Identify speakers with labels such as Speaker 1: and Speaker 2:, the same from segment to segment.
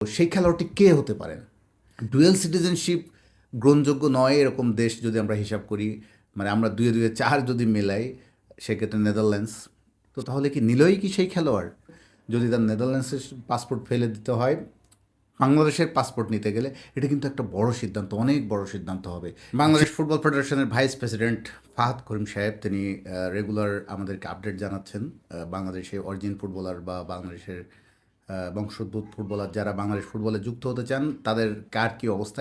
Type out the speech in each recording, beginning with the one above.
Speaker 1: সেই খেলোয়াড়টি কে হতে পারেন? ডুয়েল সিটিজেনশিপ গ্রহণযোগ্য নয় এরকম দেশ যদি আমরা হিসাব করি, মানে আমরা দুয়ে দুয়ে চার যদি মেলাই, সেক্ষেত্রে নেদারল্যান্ডস। তো তাহলে কি নিলয়ই কি সেই খেলোয়াড়? যদি তার নেদারল্যান্ডসের পাসপোর্ট ফেলে দিতে হয় বাংলাদেশের পাসপোর্ট নিতে গেলে, এটা কিন্তু একটা বড় সিদ্ধান্ত, অনেক বড় সিদ্ধান্ত হবে। বাংলাদেশ ফুটবল ফেডারেশনের ভাইস প্রেসিডেন্ট ফাহাদ করিম সাহেব তিনি রেগুলার আমাদেরকে আপডেট জানাচ্ছেন। বাংলাদেশে অরিজিন ফুটবলার বা বাংলাদেশের বংশোদ্ভূত ফুটবলার যারা বাংলাদেশ ফুটবলে যুক্ত হতে চান তাদের কার কী অবস্থা,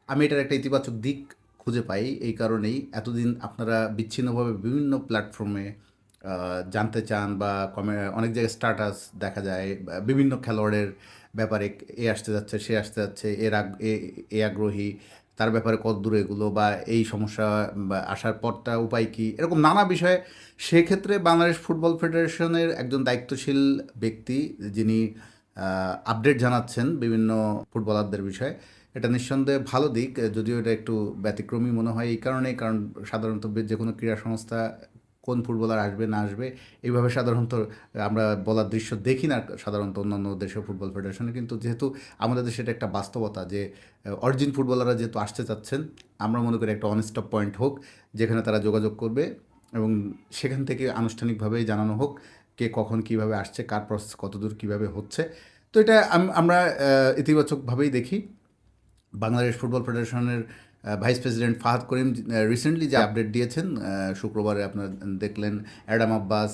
Speaker 1: আমি এটার একটা ইতিবাচক দিক খুঁজে পাই। এই কারণেই এতদিন আপনারা বিচ্ছিন্নভাবে বিভিন্ন প্ল্যাটফর্মে জানতে চান বা অনেক জায়গায় স্ট্যাটাস দেখা যায় বিভিন্ন খেলোয়াড়ের ব্যাপারে, এ আসতে যাচ্ছে, সে আসতে যাচ্ছে, এ আগ্রহী, তার ব্যাপারে কত দূরে এগুলো, বা এই সমস্যা, বা আসার পরটা উপায় কী, এরকম নানা বিষয়ে। সেক্ষেত্রে বাংলাদেশ ফুটবল ফেডারেশনের একজন দায়িত্বশীল ব্যক্তি যিনি আপডেট জানাচ্ছেন বিভিন্ন ফুটবলারদের বিষয়ে, এটা নিঃসন্দেহে ভালো দিক। যদিও এটা একটু ব্যতিক্রমী মনে হয় এই কারণে, কারণ সাধারণত যে কোনো ক্রীড়া সংস্থা কোন ফুটবলার আসবে না আসবে এইভাবে সাধারণত আমরা বলার দৃশ্য দেখি না সাধারণত অন্যান্য দেশের ফুটবল ফেডারেশনে। কিন্তু যেহেতু আমাদের দেশে এটা একটা বাস্তবতা যে অরিজিন ফুটবলাররা যেহেতু আসতে চাচ্ছেন, আমরা মনে করি একটা অনস্টপ পয়েন্ট হোক যেখানে তারা যোগাযোগ করবে এবং সেখান থেকে আনুষ্ঠানিকভাবেই জানানো হোক কে কখন কিভাবে আসছে, কার প্রসেস কতদূর কীভাবে হচ্ছে। তো এটা আমরা ইতিবাচকভাবেই দেখি। বাংলাদেশ ফুটবল ফেডারেশনের ভাইস প্রেসিডেন্ট ফাহাদ করিম রিসেন্টলি যে আপডেট দিয়েছেন, শুক্রবারে আপনারা দেখলেন, অ্যাডাম আব্বাস,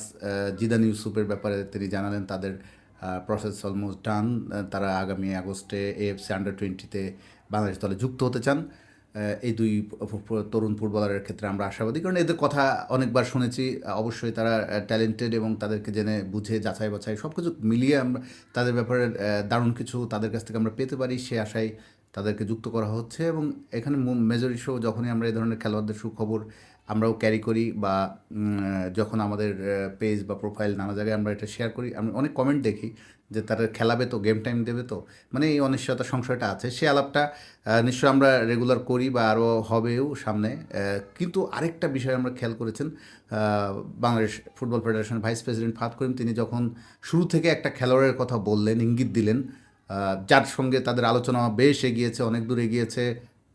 Speaker 1: জিদান ইউসুফের ব্যাপারে তিনি জানালেন তাদের প্রসেস অলমোস্ট ডান। তারা আগামী আগস্টে AFC আন্ডার-20-তে বাংলাদেশ দলে যুক্ত হতে চান। এই দুই তরুণ ফুটবলারের ক্ষেত্রে আমরা আশাবাদী, কারণ এদের কথা অনেকবার শুনেছি। অবশ্যই তারা ট্যালেন্টেড এবং তাদেরকে জেনে বুঝে যাচাই বাছাই সব কিছু মিলিয়ে আমরা তাদের ব্যাপারে দারুণ কিছু তাদের কাছ থেকে আমরা পেতে পারি সে আশায় তাদেরকে যুক্ত করা হচ্ছে। এবং এখানে মেজর ইস্যু, যখনই আমরা এই ধরনের খেলোয়াড়দের সুখবর আমরাও ক্যারি করি বা যখন আমাদের পেজ বা প্রোফাইল নানা জায়গায় আমরা এটা শেয়ার করি, আমি অনেক কমেন্ট দেখি যে তারা খেলাবে তো, গেম টাইম দেবে তো, মানে এই অনিশ্চয়তা সংশয়টা আছে। সে আলাপটা নিশ্চয় আমরা রেগুলার করি বা আরও হবেও সামনে। কিন্তু আরেকটা বিষয় আমরা খেয়াল করেছেন, বাংলাদেশ ফুটবল ফেডারেশনের ভাইস প্রেসিডেন্ট ফাহাদ করিম তিনি যখন শুরু থেকে একটা খেলোয়াড়ের কথা বললেন, ইঙ্গিত দিলেন, যার সঙ্গে তাদের আলোচনা বেশ এগিয়েছে, অনেক দূর এগিয়েছে,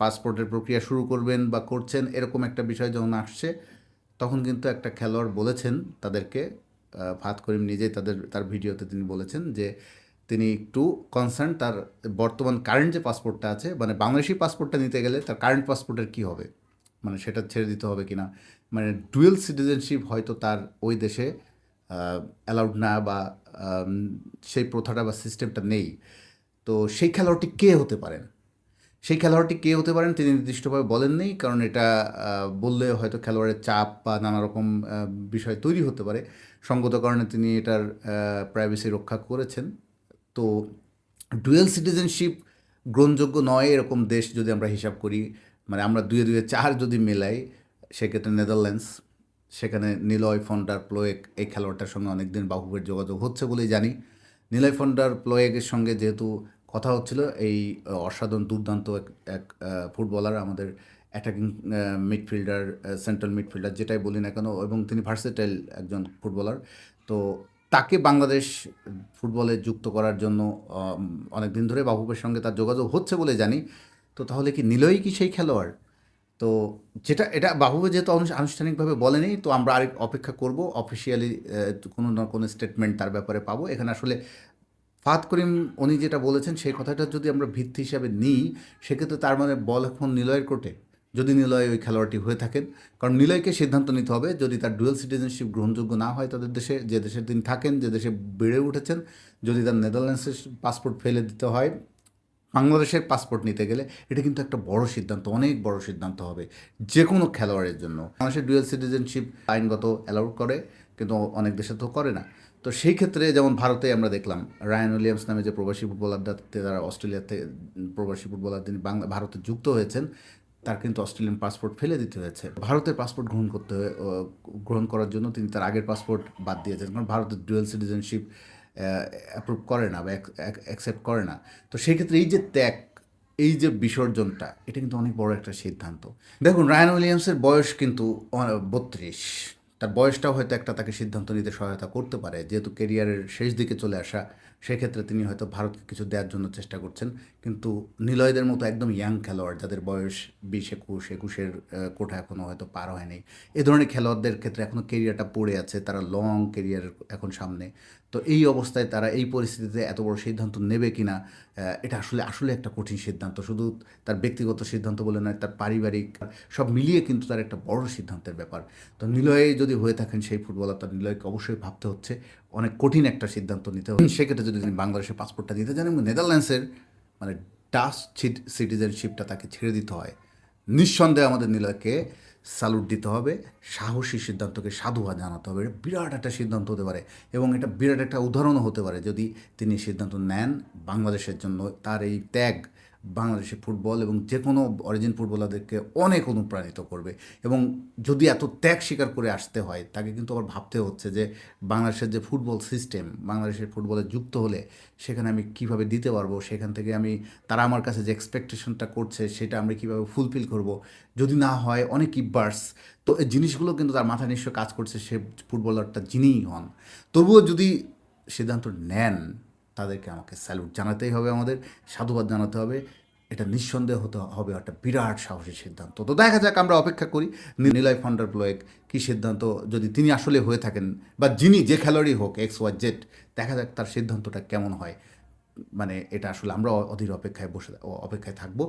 Speaker 1: পাসপোর্টের প্রক্রিয়া শুরু করবেন বা করছেন, এরকম একটা বিষয় যখন আসছে, তখন কিন্তু একটা খেলোয়াড় বলেছেন তাদেরকে, ফাহাদ করিম নিজেই তার ভিডিওতে তিনি বলেছেন যে তিনি একটু কনসার্ন তার বর্তমান কারেন্ট যে পাসপোর্টটা আছে, মানে বাংলাদেশি পাসপোর্টটা নিতে গেলে তার কারেন্ট পাসপোর্টের কী হবে, মানে সেটা ছেড়ে দিতে হবে কি না, মানে ডুয়েল সিটিজেনশিপ হয়তো তার ওই দেশে অ্যালাউড না, বা সেই প্রথাটা বা সিস্টেমটা নেই। তো সেই খেলোয়াড়টি কে হতে পারেন? সেই খেলোয়াড়টি কে হতে পারেন তিনি নির্দিষ্টভাবে বলেননি, কারণ এটা বললে হয়তো খেলোয়াড়ের চাপ বা নানা রকম বিষয় তৈরি হতে পারে। সঙ্গত কারণে তিনি এটার প্রাইভেসি রক্ষা করেছেন। তো ডুয়েল সিটিজেনশিপ গ্রহণযোগ্য নয় এরকম দেশ যদি আমরা হিসাব করি, মানে আমরা দুয়ে দুয়ে চার যদি মেলাই, সেক্ষেত্রে নেদারল্যান্ডস। সেখানে নিলয় ফন্ডার প্লোয়েক এই খেলোয়াড়টার সঙ্গে অনেকদিন বাফুফের যোগাযোগ হচ্ছে বলেই জানি। নিলয় ফন্ডার প্লোয়েকের সঙ্গে যেহেতু কথা হচ্ছিল, এই অসাধারণ দুর্দান্ত এক ফুটবলার, আমাদের অ্যাটাকিং মিডফিল্ডার, সেন্ট্রাল মিডফিল্ডার যেটাই বলি না কেন, এবং তিনি ভার্সেটাইল একজন ফুটবলার। তো তাকে বাংলাদেশ ফুটবলে যুক্ত করার জন্য অনেক দিন ধরে বাফুফের সঙ্গে তার যোগাযোগ হচ্ছে বলে জানি। তো তাহলে কি নিলয়ই কি সেই খেলোয়াড়? তো এটা বাফুফে যেহেতু আনুষ্ঠানিকভাবে বলেনি, তো আমরা আরেক অপেক্ষা করব, অফিসিয়ালি কোনো না কোনো স্টেটমেন্ট তার ব্যাপারে পাবো। এখানে আসলে ফাহাদ করিম উনি যেটা বলেছেন সেই কথাটা যদি আমরা ভিত্তি হিসাবে নিই, সেক্ষেত্রে তার মানে বল এখন নিলয়ের কোর্টে, যদি নিলয় ওই খেলোয়াড়টি হয়ে থাকেন। কারণ নিলয়কে সিদ্ধান্ত নিতে হবে, যদি তার ডুয়েল সিটিজেনশিপ গ্রহণযোগ্য না হয় তাদের দেশে, যে দেশে তিনি থাকেন, যে দেশে বেড়ে উঠেছেন, যদি তার নেদারল্যান্ডসের পাসপোর্ট ফেলে দিতে হয় বাংলাদেশের পাসপোর্ট নিতে গেলে, এটা কিন্তু একটা বড় সিদ্ধান্ত, অনেক বড় সিদ্ধান্ত হবে যে কোনো খেলোয়াড়ের জন্য। বাংলাদেশের ডুয়েল সিটিজেনশিপ আইনগত অ্যালাউড করে, কিন্তু অনেক দেশে তো করে না। তো সেই ক্ষেত্রে যেমন ভারতে আমরা দেখলাম রায়ান উইলিয়ামস নামে যে প্রবাসী ফুটবলাররা, তারা অস্ট্রেলিয়াতে প্রবাসী ফুটবলার তিনি ভারতে যুক্ত হয়েছেন, তার কিন্তু অস্ট্রেলিয়ান পাসপোর্ট ফেলে দিতে হয়েছে। ভারতের পাসপোর্ট গ্রহণ করার জন্য তিনি তার আগের পাসপোর্ট বাদ দিয়েছেন, কারণ ভারতের ডুয়েল সিটিজেনশিপ অ্যাপ্রুভ করে না বা অ্যাকসেপ্ট করে না। তো সেই ক্ষেত্রে এই যে ত্যাগ, এই যে বিসর্জনটা, এটা কিন্তু অনেক বড় একটা সিদ্ধান্ত। দেখুন, রায়ান উইলিয়ামসের বয়স কিন্তু 32। তার বয়সটাও হয়তো একটা তাকে সিদ্ধান্ত নিতে সহায়তা করতে পারে, যেহেতু কেরিয়ারের শেষ দিকে চলে আসা, সেক্ষেত্রে তিনি হয়তো ভারতকে কিছু দেওয়ার জন্য চেষ্টা করছেন। কিন্তু নিলয়দের মতো একদম ইয়াং খেলোয়াড় যাদের বয়স 20-21 কোঠা এখনও হয়তো পার হয়নি, এ ধরনের খেলোয়াড়দের ক্ষেত্রে এখনও কেরিয়ারটা পড়ে আছে, তারা লং কেরিয়ার এখন সামনে। তো এই অবস্থায় তারা এই পরিস্থিতিতে এত বড় সিদ্ধান্ত নেবে কিনা, এটা আসলে আসলে একটা কঠিন সিদ্ধান্ত। শুধু তার ব্যক্তিগত সিদ্ধান্ত বলে নয়, তার পারিবারিক সব মিলিয়ে কিন্তু তার একটা বড় সিদ্ধান্তের ব্যাপার। তো নিলয়ে যদি হয়ে থাকেন সেই ফুটবলার, তার নিলয়কে অবশ্যই ভাবতে হচ্ছে, অনেক কঠিন একটা সিদ্ধান্ত নিতে হবে। সেক্ষেত্রে যদি তিনি বাংলাদেশের পাসপোর্টটা দিতে চান এবং নেদারল্যান্ডসের মানে ডাচ সিটিজেনশিপটা তাকে ছেড়ে দিতে হয়, নিঃসন্দেহে আমাদের নিলয়কে স্যালুট দিতে হবে, সাহসী সিদ্ধান্তকে সাধুবাদ জানাতে হবে। এটা বিরাট একটা সিদ্ধান্ত হতে পারে এবং এটা বিরাট একটা উদাহরণও হতে পারে যদি তিনি সিদ্ধান্ত নেন বাংলাদেশের জন্য। তার এই ত্যাগ বাংলাদেশের ফুটবল এবং যে কোনো অরিজিন ফুটবলারদেরকে অনেক অনুপ্রাণিত করবে। এবং যদি এত ত্যাগ স্বীকার করে আসতে হয়, তাকে কিন্তু আবার ভাবতে হচ্ছে যে বাংলাদেশের যে ফুটবল সিস্টেম, বাংলাদেশের ফুটবলে যুক্ত হলে সেখানে আমি কীভাবে দিতে পারবো, সেখান থেকে আমি তারা আমার কাছে যে এক্সপেকটেশনটা করছে সেটা আমরা কীভাবে ফুলফিল করব, যদি না হয় অনেক ইবার্স। তো এই জিনিসগুলো কিন্তু তার মাথায় নিশ্চয় কাজ করছে, সে ফুটবলারটা যিনিই হন। তবুও যদি সিদ্ধান্ত নেন, তাদেরকে আমাকে স্যালুট জানাতেই হবে, আমাদের সাধুবাদ জানাতে হবে। এটা নিঃসন্দেহ হতে হবে একটা বিরাট সাহসী সিদ্ধান্ত। তো দেখা যাক, আমরা অপেক্ষা করি নিলয় ফান ডার প্লোয়েক কী সিদ্ধান্ত, যদি তিনি আসলে হয়ে থাকেন বা যিনি যে খেলোয়াড়ই হোক XYZ, দেখা যাক তার সিদ্ধান্তটা কেমন হয়। মানে এটা আসলে আমরা অধীর অপেক্ষায় অপেক্ষায় থাকবো।